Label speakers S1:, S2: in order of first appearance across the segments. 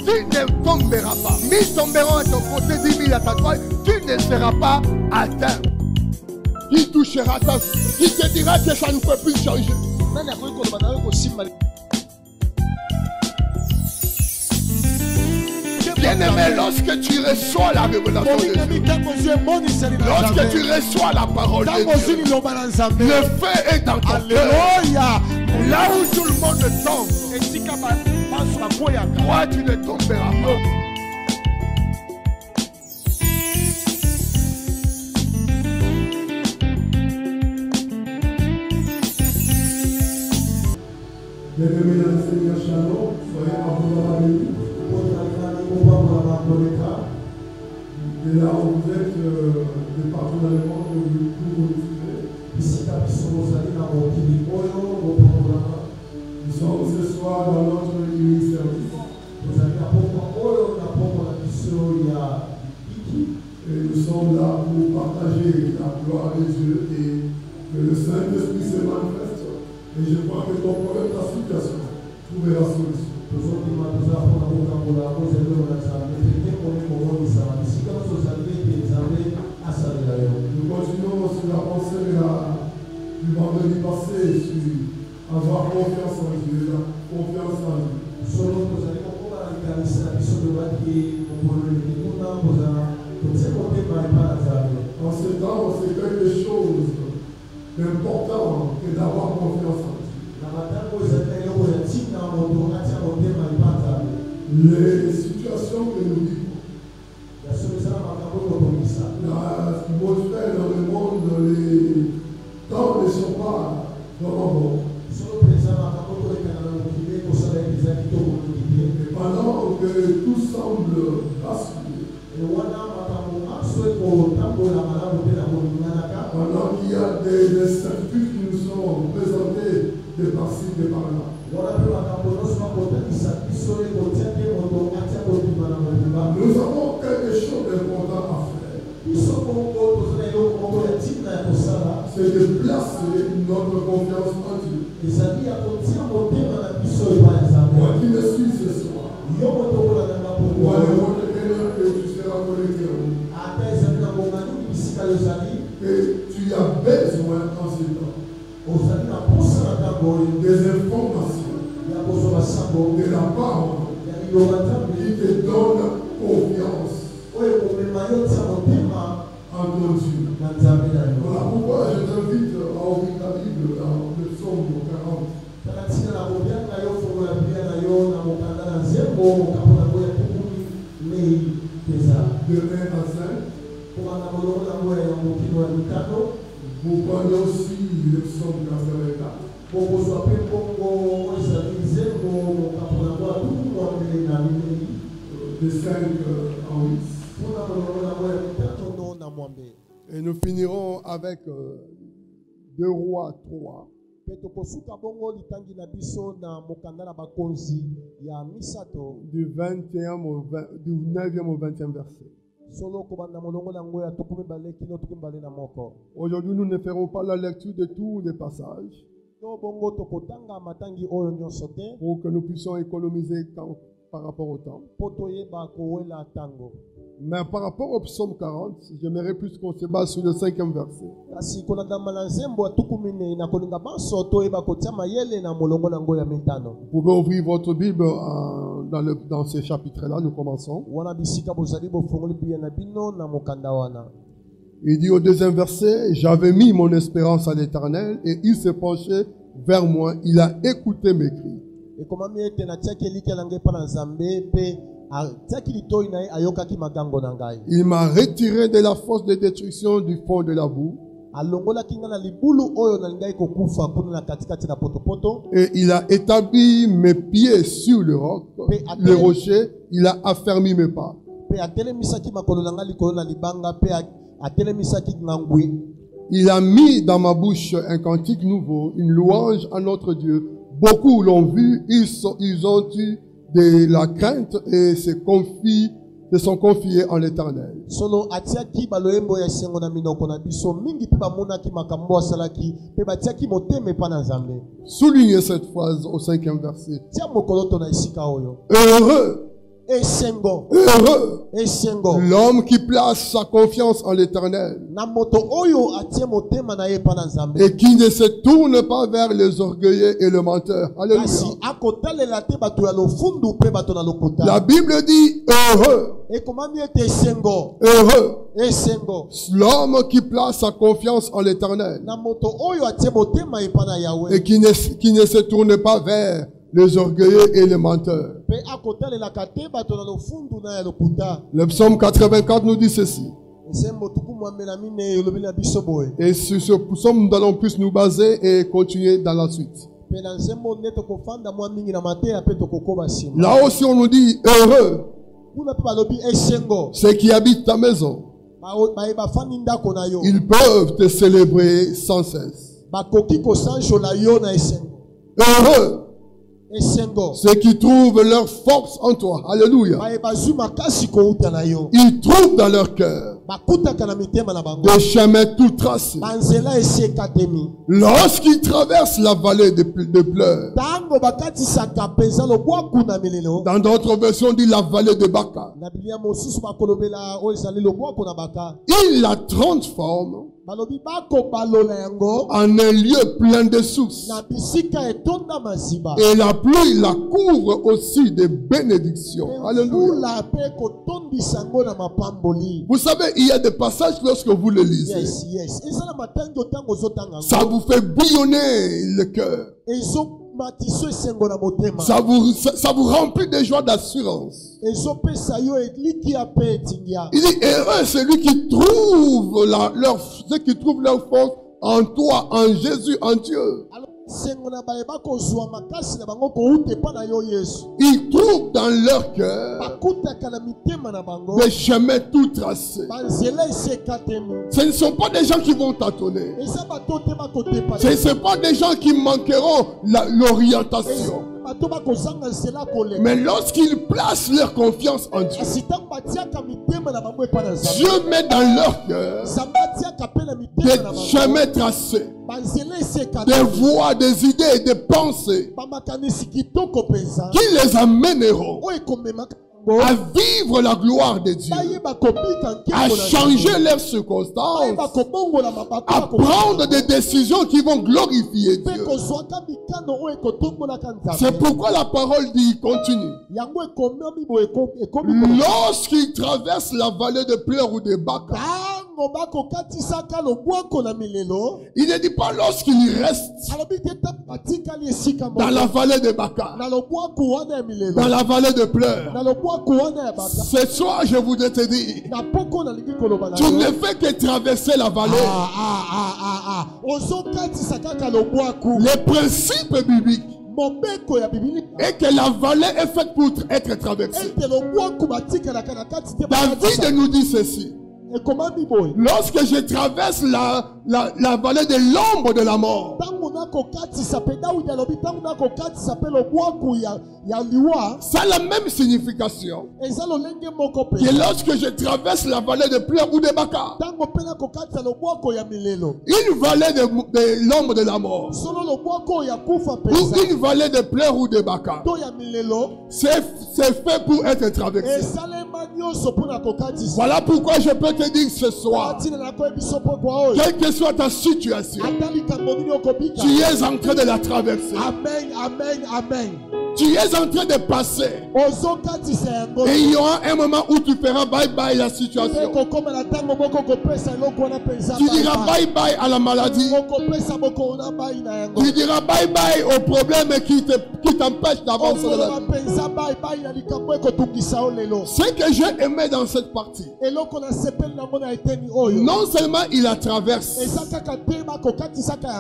S1: tu ne tomberas pas. 1000 tomberont à ton côté, 10 000 à ta droite, tu ne seras pas atteint. Qui touchera ta vie? Qui te dira que ça ne peut plus changer? Bien-aimé, lorsque tu reçois la révélation de Dieu, lorsque tu reçois la parole de Dieu, le feu est dans ton cœur. Là où tout le monde tombe, toi tu ne tomberas pas.
S2: Bien-aimés dans le Seigneur, Shalom, soyez abondamment bénis. Et là où vous êtes de partout dans le monde, vous vous suivez. Nous sommes ce soir dans notre unique service. Et nous sommes là pour partager la gloire de Dieu et que le Saint-Esprit se manifeste. Et je crois que ton problème, ta situation, trouvera solution. Nous continuons sur la pensée du vendredi passé sur avoir confiance en Dieu, la confiance en Dieu. En ce temps, c'est quelque chose d'important que d'avoir confiance en Dieu. Les situations que nous vivons, l'atmosphère dans le monde, les temps ne sont pas vraiment bons. Et pendant que tout semble basculer, pendant qu'il y a des incertitudes qui nous sont présentées de par-ci, de par-là, nous avons quelque chose d'important à faire. C'est de placer notre confiance en Dieu. Moi qui me suis ce soir, pour aller retenir que tu seras connecté que tu as besoin en ce temps des informations de la parole qui te donne confiance en ton Dieu. Voilà pourquoi je t'invite à ouvrir ta Bible dans le psaume 40. De 1 à 5. Vous prenez aussi le psaume 84. De 5 en 8. Et nous finirons avec 2 Rois 3. Du 9e au 20e verset. Aujourd'hui, nous ne ferons pas la lecture de tous les passages pour que nous puissions économiser temps par rapport au temps. Mais par rapport au psaume 40, j'aimerais plus qu'on se base sur le 5e verset. Vous pouvez ouvrir votre Bible dans ce chapitre-là, nous commençons. Il dit au 2e verset, j'avais mis mon espérance à l'Éternel et il s'est penché vers moi, il a écouté mes cris. Il m'a retiré de la fosse de destruction du fond de la boue. Et il a établi mes pieds sur le roc, le rocher, il a affermi mes pas. Il a mis dans ma bouche un cantique nouveau, une louange à notre Dieu. Beaucoup l'ont vu, ils ont eu de la crainte et se sont confiés en l'Éternel. Soulignez cette phrase au 5e verset. Heureux Heureux l'homme qui place sa confiance en l'Éternel et qui ne se tourne pas vers les orgueilleux et le menteur. Alléluia. La Bible dit heureux. Heureux l'homme qui place sa confiance en l'Éternel et qui ne se tourne pas vers les orgueilleux et les menteurs. Le psaume 84 nous dit ceci. Et sur ce psaume, nous allons plus nous baser et continuer dans la suite. Là aussi, on nous dit heureux ceux qui habitent ta maison. Ils peuvent te célébrer sans cesse. Heureux ceux qui trouvent leur force en toi. Alléluia. Ils trouvent dans leur cœur des chemins tout tracés. Lorsqu'ils traversent la vallée de pleurs, dans d'autres versions, on dit la vallée de Baka, il la transforme en un lieu plein de sources. Et la pluie la couvre aussi de bénédictions. Alléluia. Vous savez, il y a des passages lorsque vous le lisez. Ça vous fait bouillonner le cœur. Ça vous remplit de joie d'assurance. Il dit heureux celui qui trouve leur force en toi, en Jésus, en Dieu. Ils trouvent dans leur cœur des chemins tout tracés. Ce ne sont pas des gens qui vont tâtonner. Ce ne sont pas des gens qui manqueront l'orientation. Mais lorsqu'ils placent leur confiance en Dieu, Dieu met dans leur cœur des chemins tracés, des voies, des idées, des pensées qui les amèneront à vivre la gloire de Dieu, à changer leurs circonstances, à prendre des décisions qui vont glorifier Dieu. C'est pourquoi la parole dit, continue. Lorsqu'ils traversent la vallée de pleurs ou de Baka, il ne dit pas lorsqu'il reste dans la vallée de Baka, dans la vallée de pleurs. Ce soir, je voudrais te dire, tu ne fais que traverser la vallée. Les principes bibliques et que la vallée est faite pour être traversée. David nous dit ceci. Lorsque je traverse la vallée de l'ombre de la mort, ça a la même signification que lorsque je traverse la vallée de pleurs ou de Baka. Une vallée de l'ombre de la mort ou une vallée de pleurs ou de Baka, c'est fait pour être traversé. Voilà pourquoi je peux te dire ce soir, quelle que soit ta situation, tu es en train de la traverser.
S1: Amen, amen, amen.
S2: Tu es en train de passer. Et il y aura un moment où tu feras bye bye la situation. Tu diras bye bye à la maladie. Tu diras bye bye aux problèmes qui t'empêchent d'avancer dans la vie. Ce que j'ai aimé dans cette partie, non seulement il la traverse,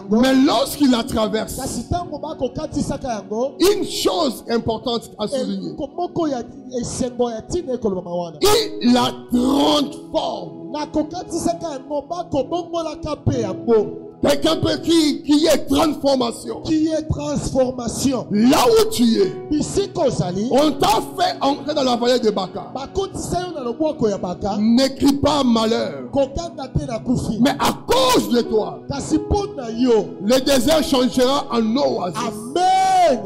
S2: mais lorsqu'il la traverse, une chose importante à souligner, il la transforme. Quelqu'un qui est transformation.
S1: Qui est transformation.
S2: Là où tu es, on t'a fait entrer dans la vallée de Baka. N'écris pas malheur. Mais à cause de toi, le désert changera en oasis.
S1: Amen. Amen.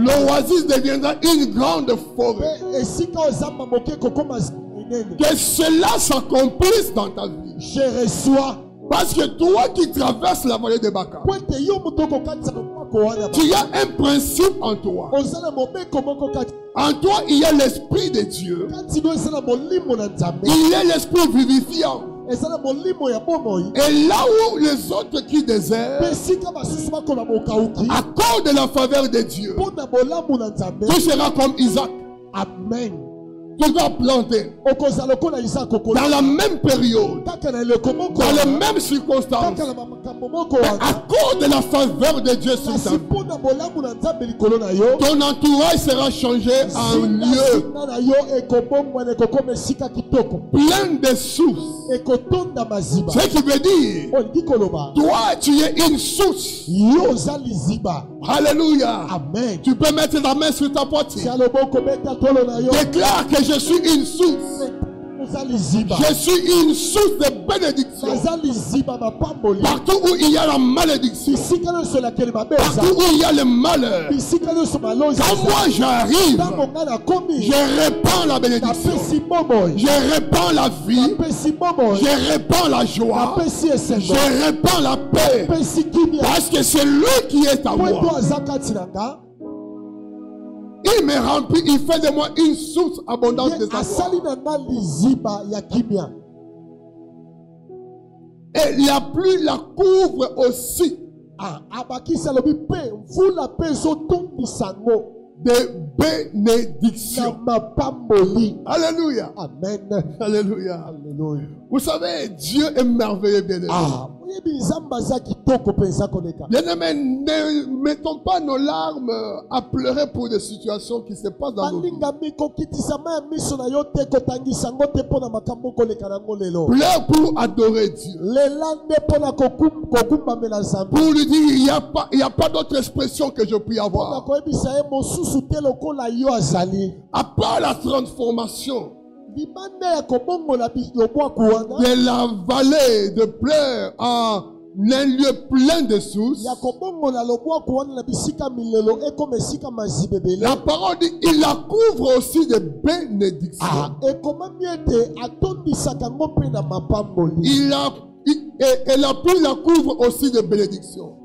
S2: L'oasis deviendra une grande forêt. Que cela s'accomplisse dans ta vie.
S1: Je reçois.
S2: Parce que toi qui traverses la vallée de Baka, tu as un principe en toi. En toi, il y a l'esprit de Dieu. Il y a l'esprit vivifiant. Et là où les autres qui désirent, à cause de la faveur de Dieu, tu seras comme Isaac.
S1: Amen.
S2: Tu vas planter dans la même période, dans les mêmes circonstances, à cause de la faveur de Dieu sur ta vie. Ton entourage sera changé en lieu plein de sources. Ce qui veut dire, toi tu es une source. Alléluia.
S1: Amen.
S2: Tu peux mettre la main sur ta poitrine. Déclare que je suis une source. Je suis une source de bénédiction. Partout où il y a la malédiction, partout où il y a le malheur, quand moi j'arrive, je répands la bénédiction, je répands la vie, je répands la joie, je répands la paix, parce que c'est lui qui est à moi. Il me remplit, il fait de moi une source abondante de sa joie. Et la pluie la couvre aussi de bénédiction. Alléluia.
S1: Amen.
S2: Alléluia.
S1: Alléluia.
S2: Vous savez, Dieu est merveilleux, bien-aimé. Bien-aimé, ne mettons pas nos larmes à pleurer pour des situations qui se passent dans nos vies. Pleure pour adorer Dieu. Pour lui dire, il n'y a pas d'autre expression que je puis avoir. À part la transformation de la vallée de pleurs en un lieu plein de sources, la parole dit, il la couvre aussi de bénédictions. Et la pluie la couvre aussi de bénédictions.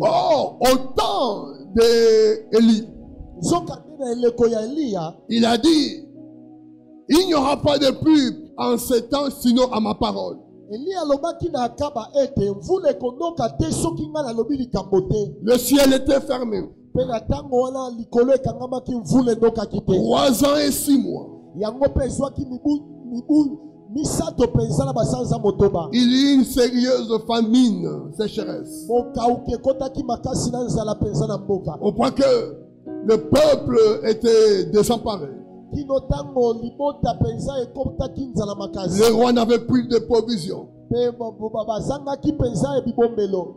S2: Oh, au temps d'Élie, il a dit, il n'y aura pas de pluie en ce temps sinon à ma parole. Le ciel était fermé. 3 ans et 6 mois. Il y a eu une sérieuse famine, sécheresse. Au point que le peuple était désemparé. Le roi n'avait plus de provisions.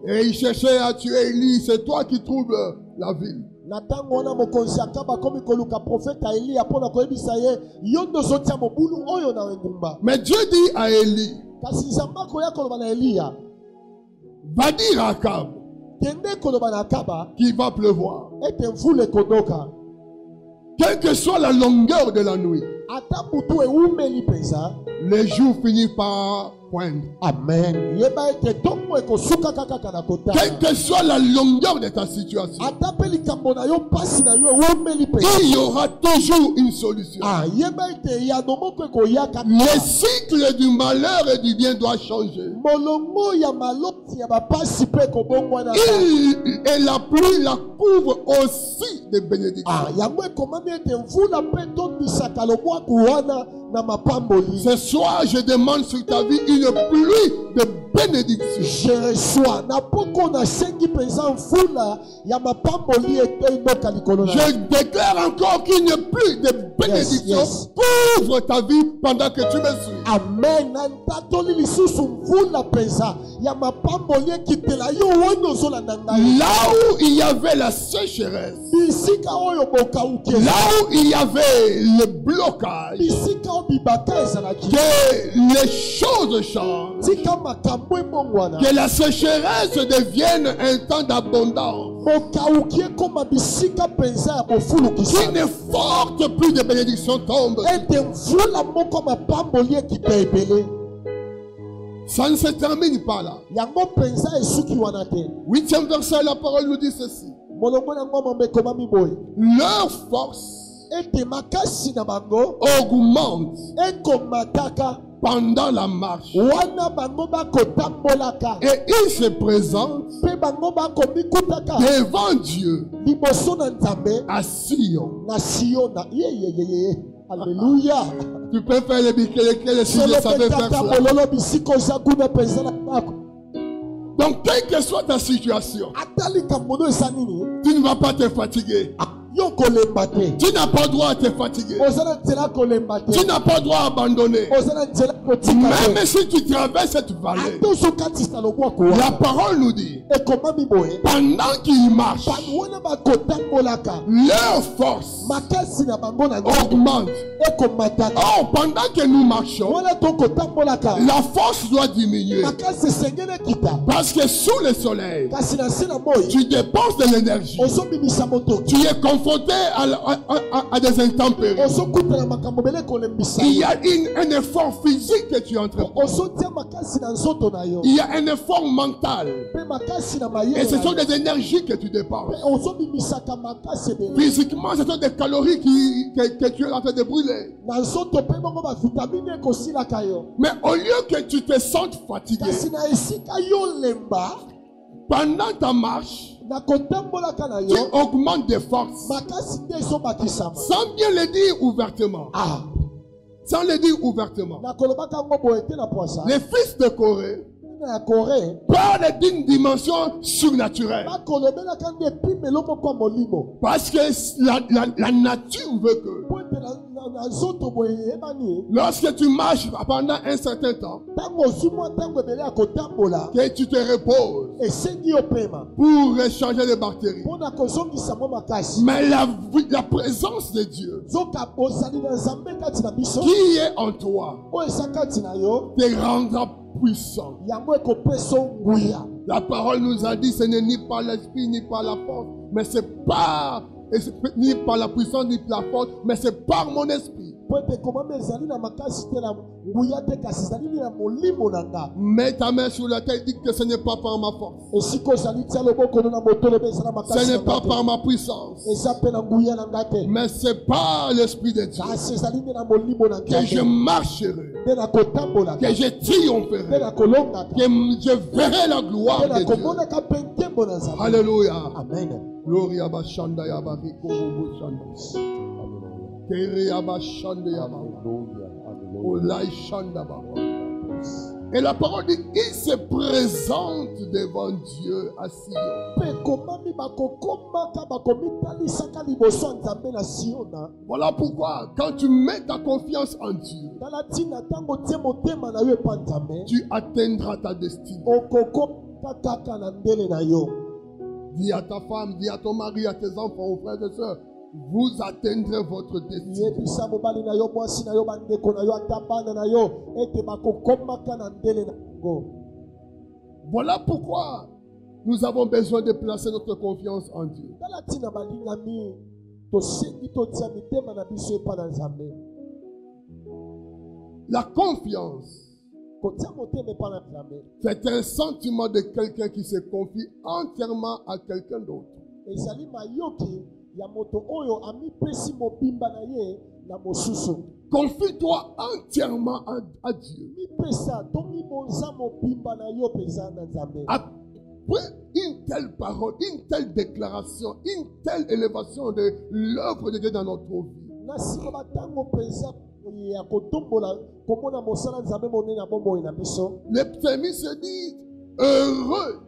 S2: Et il cherchait à tuer Élie. C'est toi qui trouves la ville. Mais Dieu dit à Élie, va dire à Akab qu'il va pleuvoir. Quelle que soit la longueur de la nuit, les jours finissent par poindre.
S1: Amen.
S2: Quelle que soit la longueur de ta situation, il y aura toujours une solution. Le cycle du malheur et du bien doit changer. Et la pluie la couvre aussi de bénédictions. Ce soir, je demande sur ta vie une pluie de bénédictions.
S1: Je reçois.
S2: Je déclare encore qu'il n'y a plus de bénédictions. Couvre ta vie pendant que tu me suis.
S1: Amen.
S2: Là où il y avait la sécheresse, là où il y avait le blocage, que les choses changent. Que la sécheresse devienne un temps d'abondance. Qui ne forte plus de bénédictions tombe. Ça ne se termine pas là. 8e verset, la parole nous dit ceci. Leur force augmente pendant la marche. Et il se présente devant Dieu à Sion.
S1: Alléluia.
S2: Tu peux faire les biquets si je savais faire ça. Donc, quelle que soit ta situation, tu ne vas pas te fatiguer. Tu n'as pas droit à te fatiguer. Tu n'as pas droit à abandonner. Même si tu traverses cette vallée, la parole nous dit, pendant qu'ils marchent, leur force augmente. Oh, pendant que nous marchons, la force doit diminuer. Parce que sous le soleil, tu dépenses de l'énergie. Tu es confronté à des intempéries. Il y a un effort physique que tu entreprends. Il y a un effort mental. Et ce sont des énergies que tu dépenses. Physiquement, ce sont des calories que tu es en train de brûler. Mais au lieu que tu te sentes fatigué, pendant ta marche, tu augmentes des forces. Sans bien le dire ouvertement. Sans le dire ouvertement. Les fils de Corée parlent d'une dimension surnaturelle. Parce que la nature veut que lorsque tu marches pendant un certain temps, que tu te reposes pour échanger les bactéries. Mais la présence de Dieu qui est en toi te rendra puissant. La parole nous a dit, ce n'est ni par l'esprit ni par la force, mais c'est pas ni par la puissance ni par la force, mais c'est par mon esprit. Mets ta main sur la tête, dis que ce n'est pas par ma force. Ce n'est pas par ma puissance, mais c'est par l'esprit de Dieu que je marcherai, que je triompherai, que je verrai la gloire de Dieu. Alléluia. Amen. Gloria bashanda ya bariko boshanda. Keria bashanda ya Olai shanda ba. Et la parole dit, il se présente devant Dieu à Sion. Voilà pourquoi, quand tu mets ta confiance en Dieu, tu atteindras ta destinée. Dis à ta femme, dis à ton mari, à tes enfants, aux frères et sœurs, vous atteindrez votre destinée. Voilà pourquoi nous avons besoin de placer notre confiance en Dieu. La confiance, c'est un sentiment de quelqu'un qui se confie entièrement à quelqu'un d'autre. Confie-toi entièrement à Dieu. Après une telle parole, une telle déclaration, une telle élévation de l'œuvre de Dieu dans notre vie, le psalmiste se dit heureux.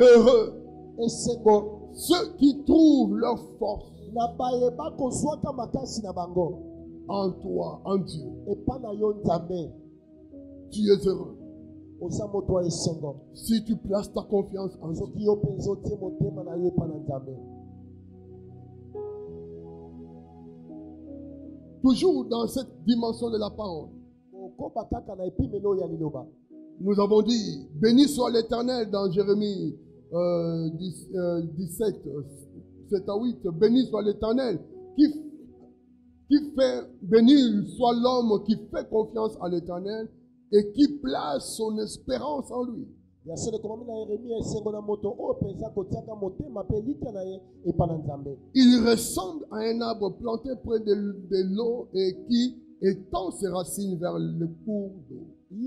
S2: Heureux ceux qui trouvent leur force en toi, en Dieu. Tu es heureux si tu places ta confiance en Dieu. Toujours dans cette dimension de la parole, Nous avons dit, béni soit l'Éternel dans Jérémie 17, 7 à 8. Béni soit l'Éternel qui fait, béni soit l'homme qui fait confiance à l'Éternel et qui place son espérance en lui. Il ressemble à un arbre planté près de l'eau et qui étend ses racines vers le cours d'eau. Il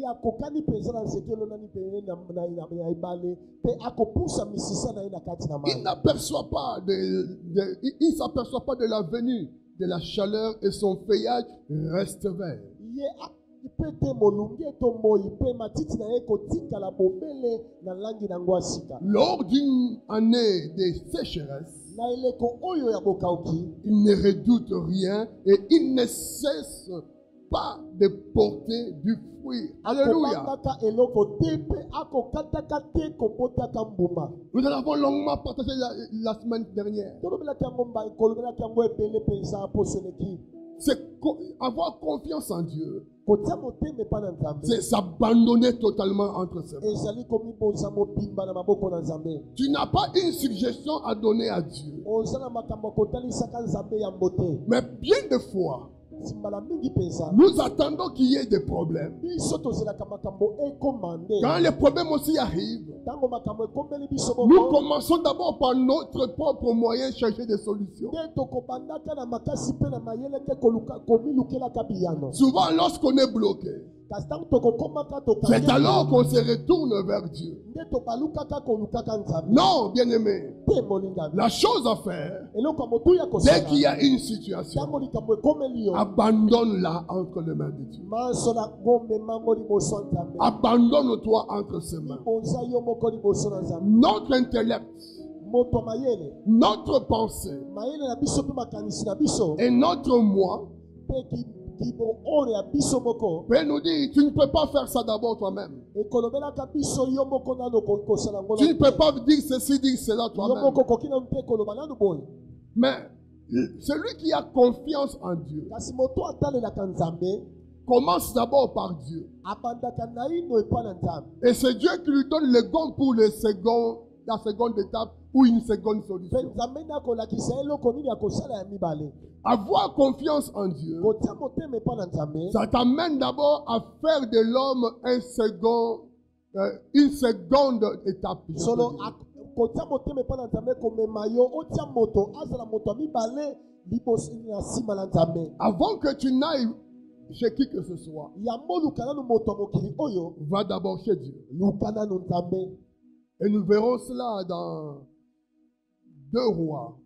S2: n'aperçoit pas il s'aperçoit pas de la venue de la chaleur et son feuillage reste vert. Lors d'une année de sécheresse, il ne redoute rien et il ne cesse pas de porter du fruit. Alléluia. Nous en avons longuement partagé la semaine dernière. C'est avoir confiance en Dieu. C'est s'abandonner totalement entre ses mains. Tu n'as pas une suggestion à donner à Dieu. Mais bien de fois, nous attendons qu'il y ait des problèmes. Quand les problèmes aussi arrivent, nous commençons d'abord par notre propre moyen chercher des solutions. Souvent, lorsqu'on est bloqué, c'est alors qu'on se retourne vers Dieu. Non, bien-aimé. La chose à faire, dès qu'il y a une situation, abandonne-la entre les mains de Dieu. Abandonne-toi entre ses mains. Notre intellect, notre pensée et notre moi peut nous dire, tu ne peux pas faire ça d'abord toi-même. Tu ne peux pas dire ceci, dire cela toi-même. Mais celui qui a confiance en Dieu commence d'abord par Dieu. Et c'est Dieu qui lui donne le don pour la seconde étape ou une seconde solution. Avoir confiance en Dieu, ça t'amène d'abord à faire de l'homme une seconde étape. Avant que tu n'ailles chez qui que ce soit, va d'abord chez Dieu. Et nous verrons cela dans 2 Rois.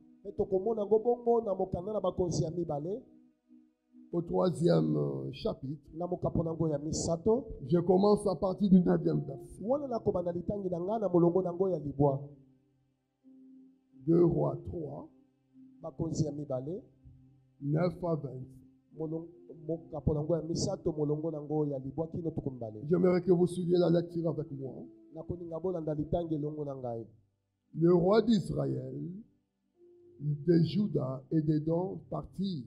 S2: Au 3e chapitre. Je commence à partir du 9e verset. 2 Rois 3, 9 à 20. J'aimerais que vous suiviez la lecture avec moi. Le roi d'Israël, de Juda et d'Édom partit.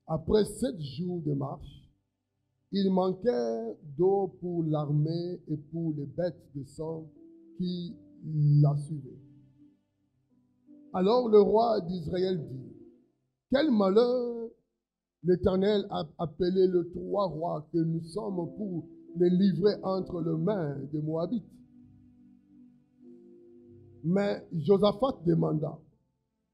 S2: Après 7 jours de marche, il manquait d'eau pour l'armée et pour les bêtes de somme qui la suivaient. Alors le roi d'Israël dit, quel malheur! L'Éternel a appelé les 3 rois que nous sommes pour les livrer entre les mains des Moabites. Mais Josaphat demanda,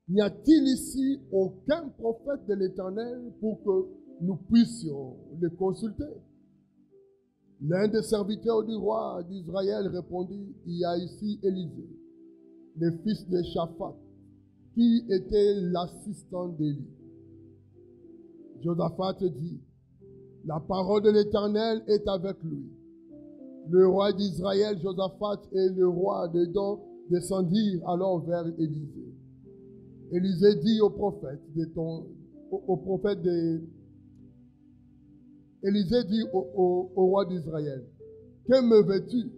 S2: n'y a-t-il ici aucun prophète de l'Éternel pour que nous puissions les consulter? L'un des serviteurs du roi d'Israël répondit, il y a ici Élisée, le fils de Shaphat, qui était l'assistant d'Élie. Josaphat dit, la parole de l'Éternel est avec lui. Le roi d'Israël, Josaphat, et le roi d'Édom descendirent alors vers Élisée. Élisée dit au prophète Élisée dit au roi d'Israël, que me veux-tu?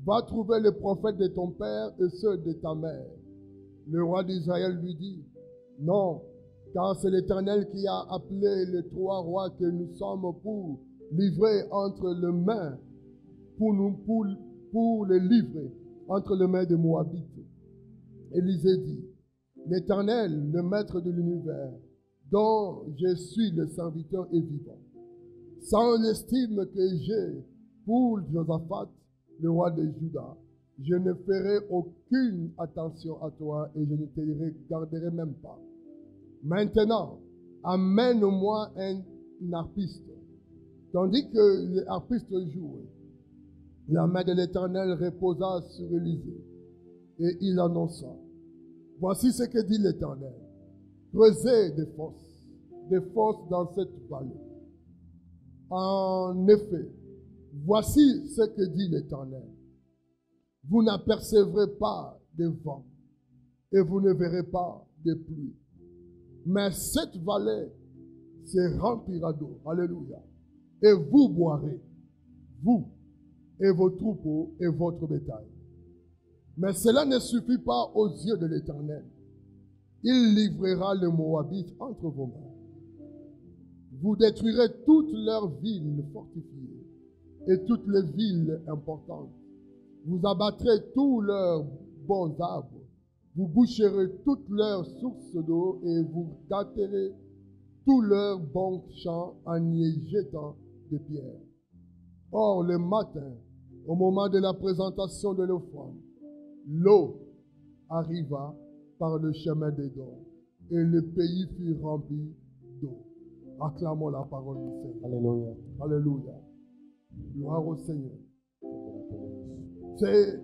S2: Va trouver les prophètes de ton père et ceux de ta mère. Le roi d'Israël lui dit, non, car c'est l'Éternel qui a appelé les 3 rois que nous sommes pour livré entre les mains pour les livrer entre les mains des Moabites. Élisée dit, l'Éternel, le maître de l'univers, dont je suis le serviteur est vivant. Sans l'estime que j'ai pour Josaphat, le roi de Juda, je ne ferai aucune attention à toi et je ne te regarderai même pas. Maintenant, amène-moi un harpiste. Tandis que les harpistes jouaient, la main de l'Éternel reposa sur Élisée et il annonça, voici ce que dit l'Éternel, creusez des fosses dans cette vallée. En effet, voici ce que dit l'Éternel. Vous n'apercevrez pas de vent et vous ne verrez pas de pluie. Mais cette vallée se remplira d'eau. Alléluia. Et vous boirez, vous et vos troupeaux et votre bétail. Mais cela ne suffit pas aux yeux de l'Éternel. Il livrera les Moabites entre vos mains. Vous détruirez toutes leurs villes fortifiées et toutes les villes importantes. Vous abattrez tous leurs bons arbres. Vous boucherez toutes leurs sources d'eau et vous gâterez tous leurs bons champs en y jetant des pierres. Or, le matin, au moment de la présentation de l'offrande, l'eau arriva par le chemin des dons et le pays fut rempli d'eau. Acclamons la parole du Seigneur.
S3: Alléluia.
S2: Alléluia. Gloire au Seigneur. Ce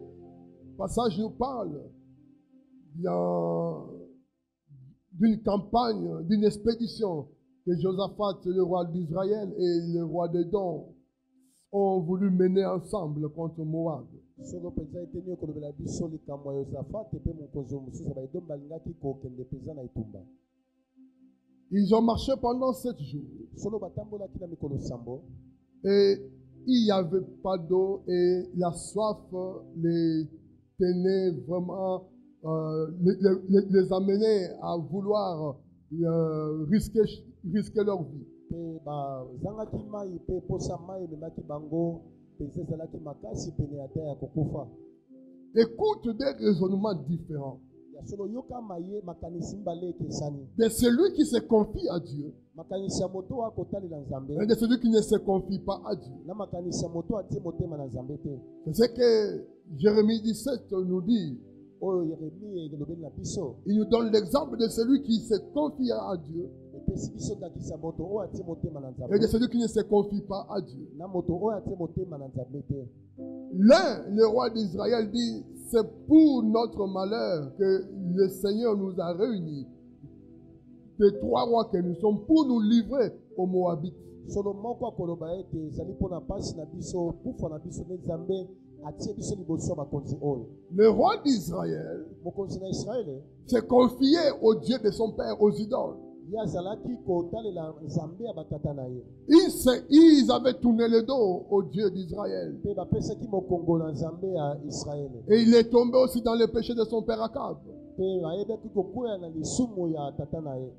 S2: passage nous parle d'une campagne, d'une expédition que Josaphat, le roi d'Israël, et le roi d'Édom ont voulu mener ensemble contre Moab. Ils ont marché pendant 7 jours. Et il n'y avait pas d'eau et la soif les tenait vraiment, les amenait à vouloir risquer leur vie. Écoute des raisonnements différents de celui qui se confie à Dieu et de celui qui ne se confie pas à Dieu. C'est ce que Jérémie 17 nous dit. Il nous donne l'exemple de celui qui se confie à Dieu et de celui qui ne se confie pas à Dieu. L'un, le roi d'Israël, dit, c'est pour notre malheur que le Seigneur nous a réunis, de 3 rois que nous sommes, pour nous livrer aux Moabites. Le roi d'Israël s'est confié au Dieu de son père, aux idoles. Ils avaient tourné le dos au Dieu d'Israël. Et il est tombé aussi dans le péché de son père Akab.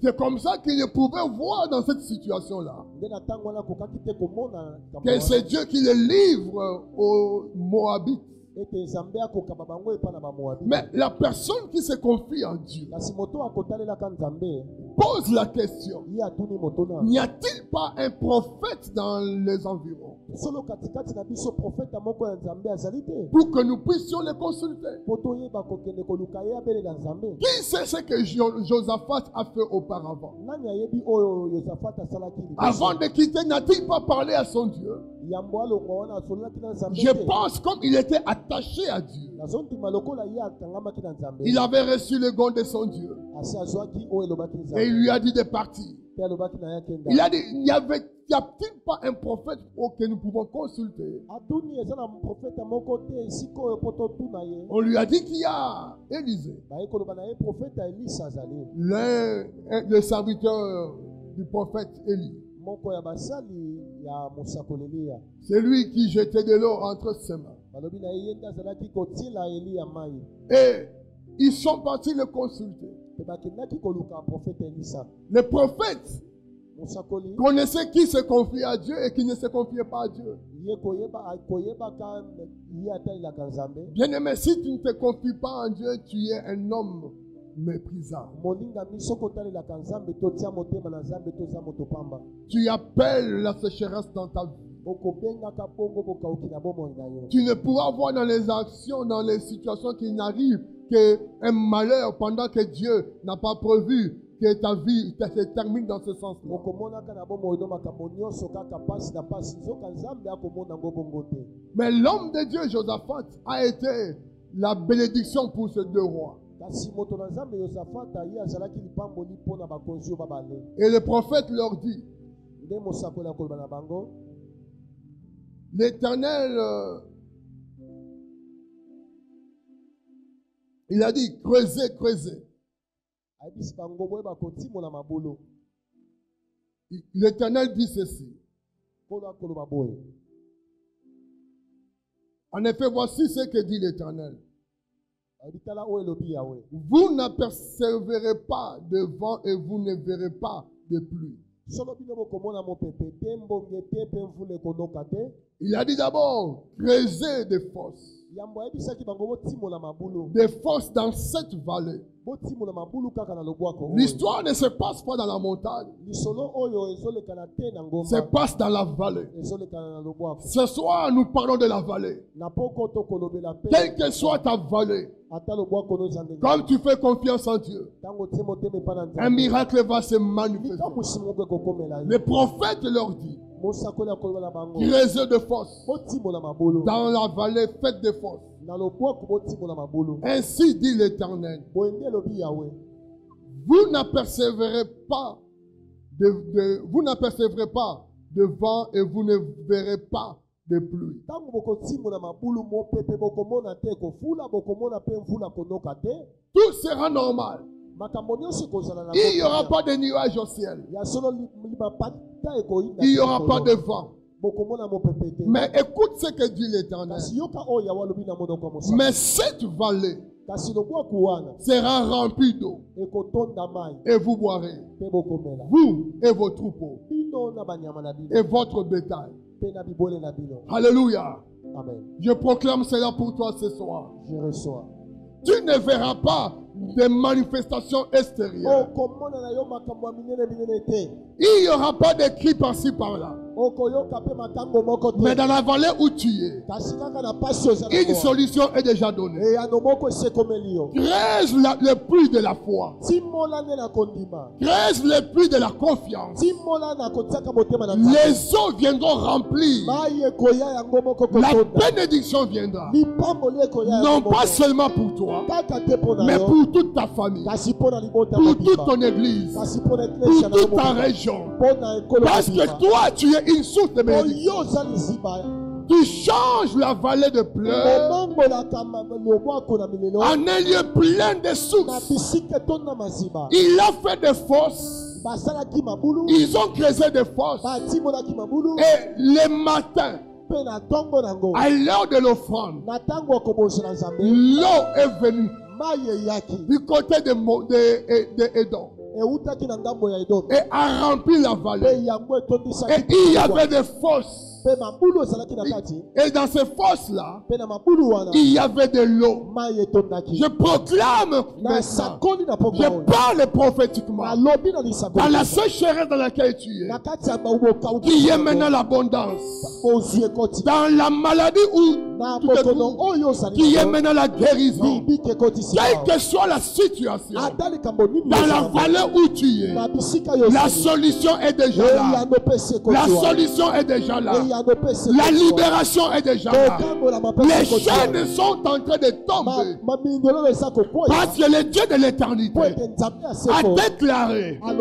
S2: C'est comme ça qu'il ne pouvait voir dans cette situation-là que c'est Dieu qui le livre aux Moabites. Mais la personne qui se confie en Dieu pose la question, n'y a-t-il pas un prophète dans les environs pour que nous puissions les consulter? Qui sait ce que Josaphat a fait auparavant? Avant de quitter, n'a-t-il pas parlé à son Dieu? Je pense comme il était attaché à Dieu. Il avait reçu le gant de son Dieu. Et il lui a dit de partir. Il a dit, n'y a-t-il pas un prophète que nous pouvons consulter? On lui a dit qu'il y a Élisée, le serviteur du prophète Élie. C'est lui qui jetait de l'eau entre ses mains. Et ils sont partis le consulter. Le prophète connaissait qui se confie à Dieu et qui ne se confiait pas à Dieu. Bien-aimé, si tu ne te confies pas en Dieu, tu es un homme méprisable. Tu appelles la sécheresse dans ta vie. Tu ne pourras voir dans les actions, dans les situations qui n'arrivent qu'un malheur pendant que Dieu n'a pas prévu que ta vie se termine dans ce sens-là. Mais l'homme de Dieu, Josaphat, a été la bénédiction pour ces deux rois. Et le prophète leur dit, l'Éternel, il a dit, creusez, creusez. L'Éternel dit ceci. En effet, voici ce que dit l'Éternel. Vous n'apercevrez pas de vent et vous ne verrez pas de pluie. Il a dit d'abord, creusez des fosses. Des fosses dans cette vallée. L'histoire ne se passe pas dans la montagne. Se passe dans la vallée. Ce soir, nous parlons de la vallée. Quelle que soit ta vallée, comme tu fais confiance en Dieu, un miracle va se manifester. Le prophète leur dit, creusez de fosses. Dans la vallée, faites des fosses. Ainsi dit l'Éternel. Vous n'apercevrez pas de vent et vous ne verrez pas de pluie. Tout sera normal. Il n'y aura pas de nuages au ciel. Il n'y aura pas de vent. Mais écoute ce que dit l'Éternel. Mais cette vallée sera remplie d'eau. Et vous boirez. Vous et vos troupeaux. Et votre bétail. Alléluia.
S3: Amen.
S2: Je proclame cela pour toi ce soir.
S3: Je reçois.
S2: Tu ne verras pas des manifestations extérieures. Il n'y aura pas de cris par-ci par-là. Mais dans la vallée où tu es, une solution est déjà donnée. Creuse le puits de la foi. Creuse le puits de la confiance. Les eaux viendront remplir. La bénédiction viendra. Non pas seulement pour toi, mais pour toute ta famille, pour toute ton église, pour toute ta région. Parce que toi, tu es une source de bénédiction. Tu changes la vallée de pleurs en un lieu plein de sources. Il a fait des fosses. Ils ont creusé des fosses. Et le matin, à l'heure de l'offrande, l'eau est venue du côté de Édom et a rempli la vallée. Et il y avait des fosses. Et dans ces fosses-là, il y avait de l'eau. Je proclame maintenant, je parle prophétiquement, dans la sécheresse dans laquelle tu es, qui est maintenant l'abondance, dans la maladie où tu te trouves, qui est maintenant la guérison, quelle que soit la situation, dans la vallée où tu es, la solution est déjà là. La solution est déjà là. La libération est déjà là. Les chaînes sont en train de tomber. Parce que le Dieu de l'éternité a déclaré il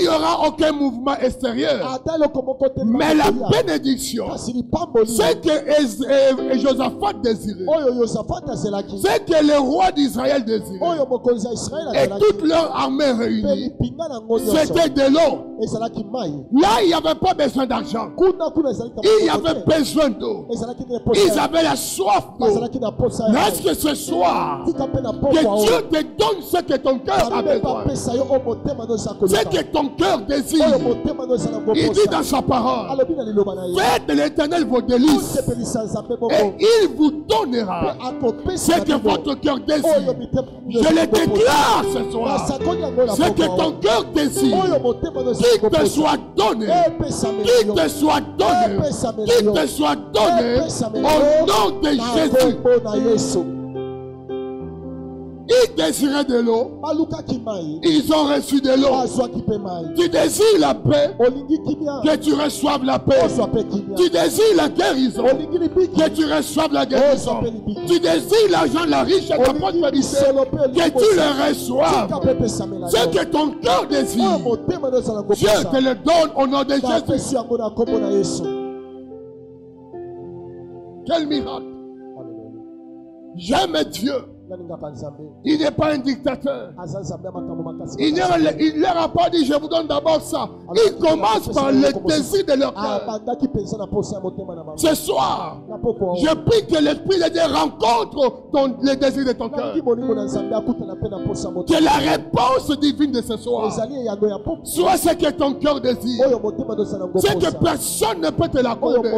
S2: n'y aura aucun mouvement extérieur. Mais la bénédiction, c'est que Josaphat désirait, c'est que le roi d'Israël désirait, et toute leur armée réunie, c'était de l'eau. Là, il n'y avait pas besoin d'argent.
S1: Il y avait besoin d'eau. Ils avaient la soif d'eau. Mais est-ce que ce soir, que Dieu te donne ce que ton cœur a besoin, ce que ton cœur désire? Il dit dans sa parole, faites de l'Éternel vos délices et il vous donnera ce que votre cœur désire. Je le déclare ce soir. Ce que ton cœur désire, qu'il te soit donné, qu'il te soit donné, qu'il te soit donné au nom de Jésus. Ils désiraient de l'eau. Ils ont reçu de l'eau. Tu désires la paix, que tu reçoives la paix. Tu désires la guérison, que tu reçoives la guérison. Tu désires l'argent, la richesse, la prospérité, que tu le reçoives. Ce que ton cœur désire, Dieu te le donne au nom de Jésus. Quel miracle! J'aime Dieu. Il n'est pas un dictateur. Il ne leur a pas dit je vous donne d'abord ça. Il commence par le désir de leur cœur. Ce soir, je prie que l'Esprit de Dieu rencontre les désirs de ton cœur. Que la réponse divine de ce soir soit ce que ton cœur désire. Ce que personne ne peut te l'accorder.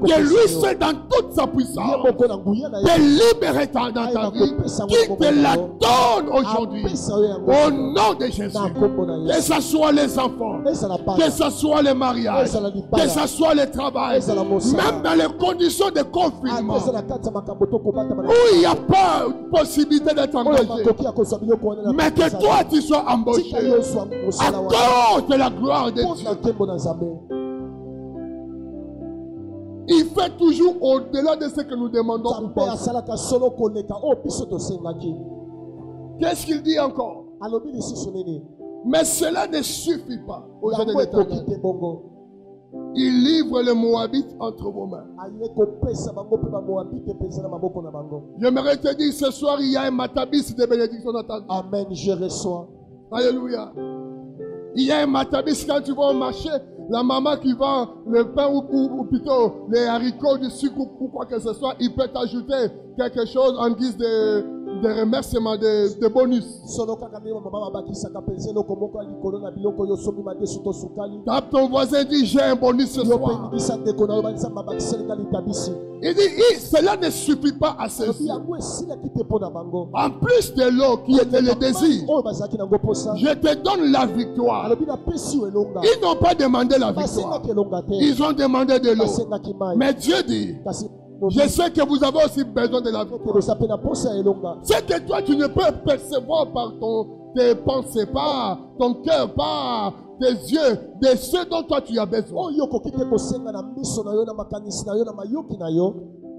S1: Que lui seul dans toute sa puissance te libérer dans ta vie. Qu'il te la donne aujourd'hui au nom de Jésus. Que ce soit les enfants, que ce soit les mariages, que ce soit le travail, même dans les conditions de confinement où il n'y a pas possibilité d'être engagé, mais que toi tu sois embauché à cause de la gloire de Dieu. Il fait toujours au-delà de ce que nous demandons. Qu'est-ce qu'il dit encore? Mais cela ne suffit pas aux gens de l'Éternel. Il livre les Moabites entre vos mains. J'aimerais te dire ce soir, il y a un matabis de bénédiction dans ta vie.
S3: Amen, je reçois.
S1: Alléluia. Il y a un matabis quand tu vas au marché. La maman qui vend le pain ou plutôt les haricots, du sucre ou quoi que ce soit, il peut t'ajouter quelque chose en guise de remerciement, de bonus. Tape ton voisin, dit j'ai un bonus ce soir. Il dit cela ne suffit pas à ceci. En plus de l'eau qui était le désir, je te donne la victoire. Ils n'ont pas demandé la victoire. Ils ont demandé de l'eau. Mais Dieu dit, je sais que vous avez aussi besoin de la victoire. C'est que toi tu ne peux percevoir par tes pensées, par ton cœur, par tes yeux, de ce dont toi tu as besoin.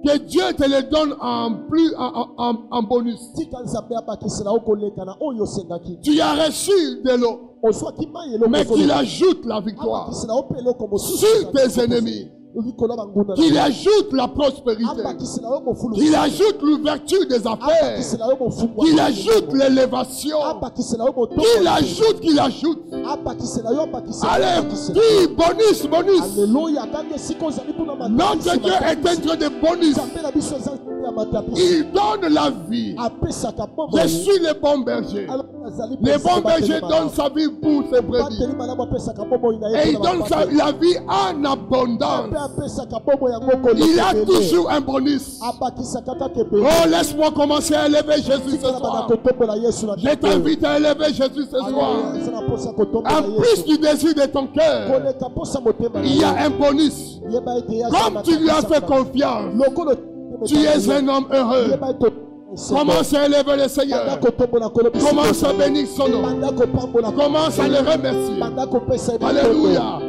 S1: Que Dieu te le donne en bonus. Tu as reçu de l'eau, mais qu'il ajoute la victoire sur tes ennemis. Qu'il ajoute la prospérité, qu'il ajoute l'ouverture des affaires, qu'il ajoute l'élévation, qu'il ajoute. Allez, dis bonus, bonus. Notre Dieu est un Dieu de bonus. Il donne la vie. Je suis le bon berger. Le bon berger donne sa vie pour ses brebis. Et il donne la vie en abondance. Il a toujours un bonus. Oh, laisse-moi commencer à élever Jésus ce soir. Je t'invite à élever Jésus ce soir. En plus du désir de ton cœur, il y a un bonus. Comme tu lui as fait confiance, tu es un homme heureux. Commence à élever le Seigneur. Commence à bénir son nom. Commence à le remercier. Alléluia.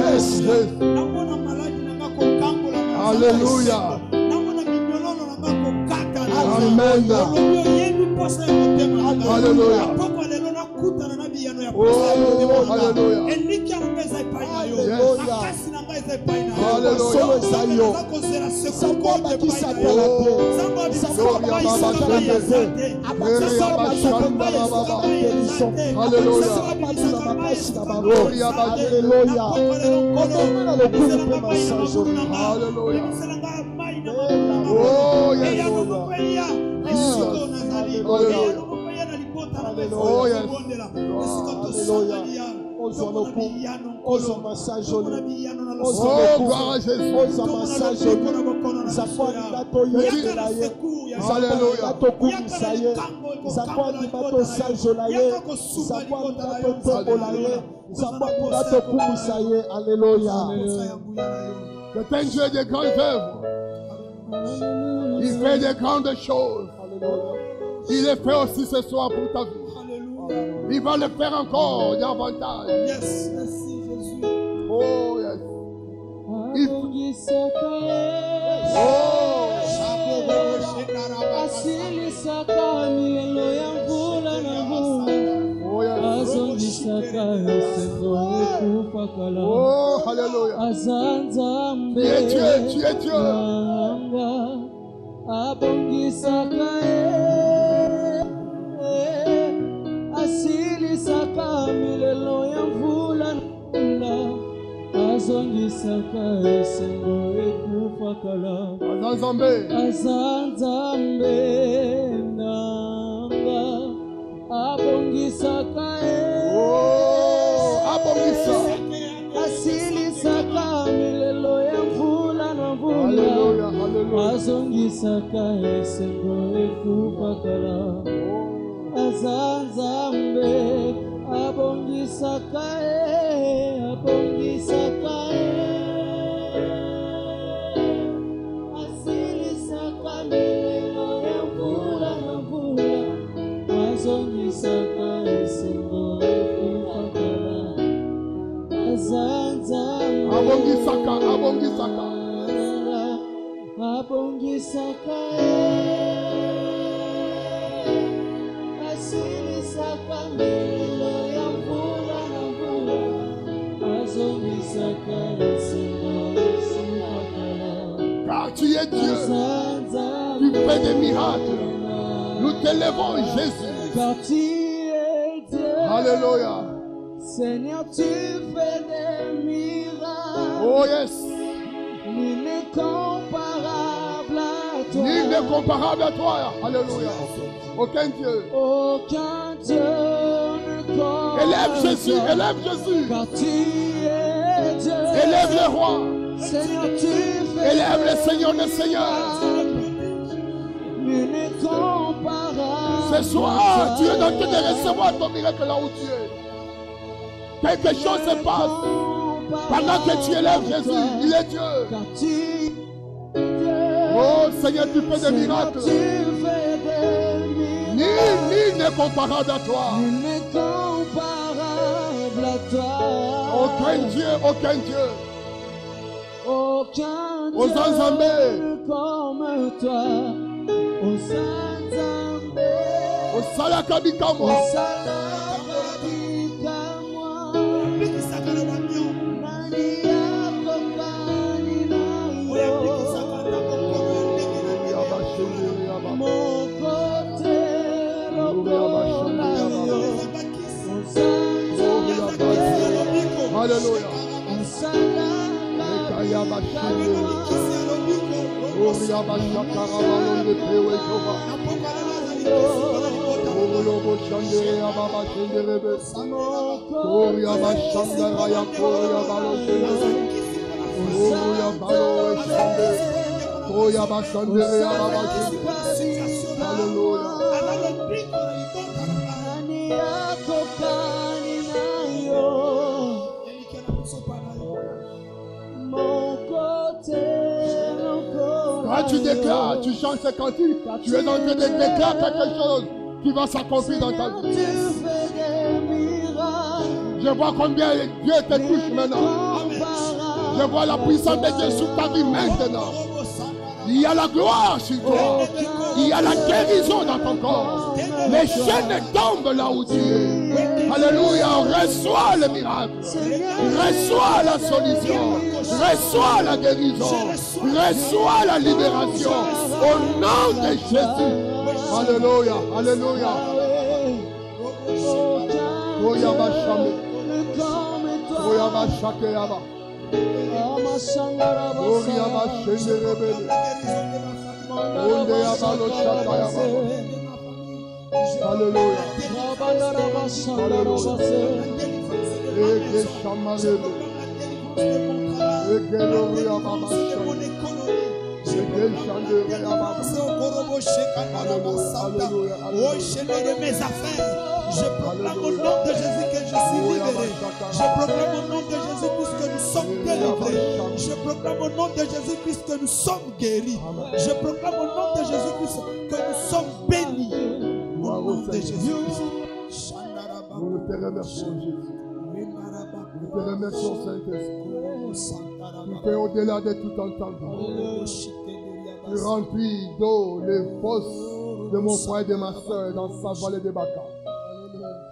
S1: Yes, yes.
S2: Alléluia. Amen. Alléluia. Oh, alléluia. C'est un Dieu de grandes œuvres. Il fait des grandes choses. Il le fait aussi ce soir pour ta vie. Il va le faire encore davantage.
S1: Yes, merci Jésus.
S2: Oh, yes. Oh, alléluia. Tu es Dieu, tu es Dieu. Car tu es Dieu, tu fais des miracles. Nous t'élèvons Jésus.
S3: Car tu es Dieu.
S2: Alléluia.
S3: Seigneur, tu fais des miracles.
S2: Oh yes.
S3: Nul n'est comparable à toi.
S2: Nul n'est comparable à toi. Alléluia. Aucun Dieu.
S3: Aucun Dieu ne comparable.
S2: Élève Jésus, élève Jésus.
S3: Car tu es Dieu.
S2: Élève le roi.
S3: Seigneur, tu fais.
S2: Élève le Seigneur des Seigneurs.
S3: Nul n'est comparable.
S2: Ce soir, tu es dans le train de recevoir ton miracle là où tu es. Quelque chose se passe. Pendant que tu élèves Jésus, il est Dieu. Oh Seigneur, tu fais des miracles. Nul n'est comparable à toi. Aucun Dieu, aucun Dieu.
S3: Aucun
S2: Dieu
S3: comme toi.
S2: Osalakabikamo. Alléluia. Quand tu déclares, tu chantes ce cantique, tu es en train de déclarer quelque chose qui va s'accomplir dans ta vie. Je vois combien Dieu te touche maintenant. Je vois la puissance de Dieu sur ta vie maintenant. Il y a la gloire sur toi. Il y a la guérison dans ton corps. Les chaînes tombent là où tu es. Alléluia. Reçois le miracle. Reçois la solution. Reçois la guérison. Reçois la libération. Au nom de Jésus. Alléluia. Alléluia. Oyaba Shame. Oyaba Shakeyaba. Oyaba Shenderebele. Oyaba Lo Shakayaba. Alléluia. Alléluia. Eke Shamarebe. Eke Loria Baba Shame. Eke Shandere Baba. Alléluia.
S1: Oh, chemin de mes affaires. Je proclame au nom de Jésus que je suis libéré. Je proclame au nom de Jésus-Christ que nous sommes délivrés. Je proclame au nom de Jésus-Christ que nous sommes guéris. Je proclame au nom de Jésus-Christ que nous sommes bénis. Au nom de Jésus-Christ.
S2: Nous te remercions, Jésus. Nous te remercions, Saint-Esprit. Tu es au-delà de tout entendement. Tu remplis d'eau les fosses de mon frère et de ma soeur dans sa vallée de Baka.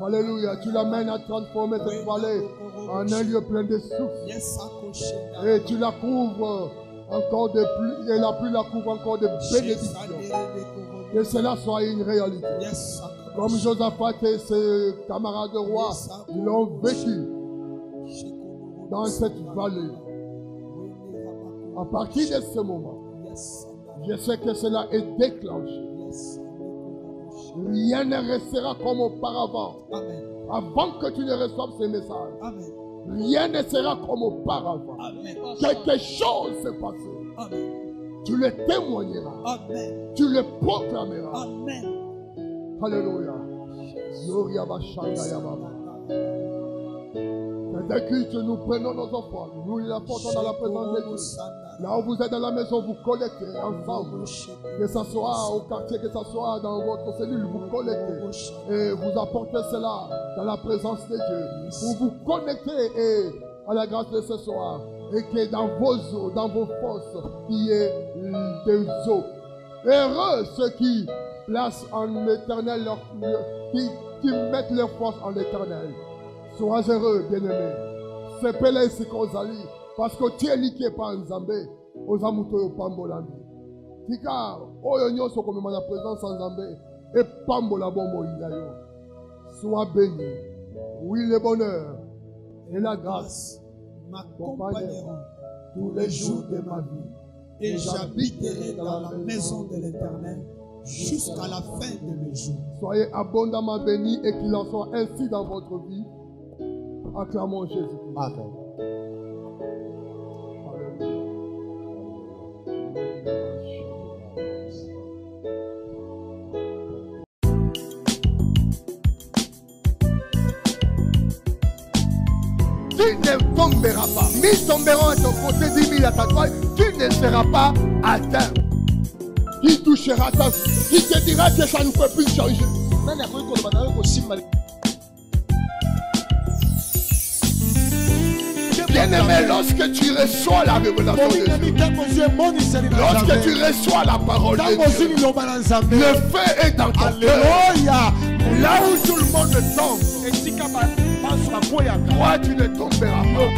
S2: Alléluia. Tu l'amènes à transformer cette vallée en un lieu plein de souffle. Et tu la couvres encore de plus. Et la pluie la couvre encore de bénédictions. Que cela soit une réalité. Comme Josaphat et ses camarades de roi l'ont vécu dans cette vallée. À partir de ce moment, je sais que cela est déclenché. Rien ne restera comme auparavant.
S1: Amen.
S2: Avant que tu ne reçoives ces messages,
S1: Amen.
S2: rien ne sera comme auparavant.
S1: Amen.
S2: Quelque chose s'est passé.
S1: Amen.
S2: Tu le témoigneras.
S1: Amen.
S2: Tu le proclameras.
S1: Amen.
S2: Alléluia. Gloria Bashanda Yababa. Dès que nous prenons nos offrandes, nous les apportons dans la présence de Dieu. Là où vous êtes dans la maison, vous collectez ensemble. Que ce soit au quartier, que ce soit dans votre cellule, vous collectez. Et vous apportez cela dans la présence de Dieu. Vous vous connectez à la grâce de ce soir. Et que dans vos eaux, dans vos fosses, il y ait des eaux. Heureux ceux qui placent en éternel, qui mettent leurs forces en éternel. Sois heureux, bien-aimé. C'est Pele Sikozali. Parce que tu es liqué par Nzambe. Ozamuto yo pambolami. Tika, oyo nyoso comme la présence en Nzambe. Et pambola bombo ilayo. Sois béni. Oui, le bonheur et la grâce m'accompagneront tous les jours de ma vie.
S1: Et j'habiterai dans la maison de l'Éternel jusqu'à la fin de mes jours.
S2: Soyez abondamment bénis et qu'il en soit ainsi dans votre vie. Acclamons Jésus.
S4: Amen.
S2: Tu ne tomberas pas. 1000 tomberont à ton côté, 10 000 à ta droite. Tu ne seras pas atteint. Qui touchera ta vie? Qui te dira que ça ne peut plus changer? Bien-aimé, lorsque tu reçois la révélation de Dieu, lorsque tu reçois la parole de Dieu, le feu est dans ton cœur. Là où tout le monde tombe, toi tu ne tomberas pas.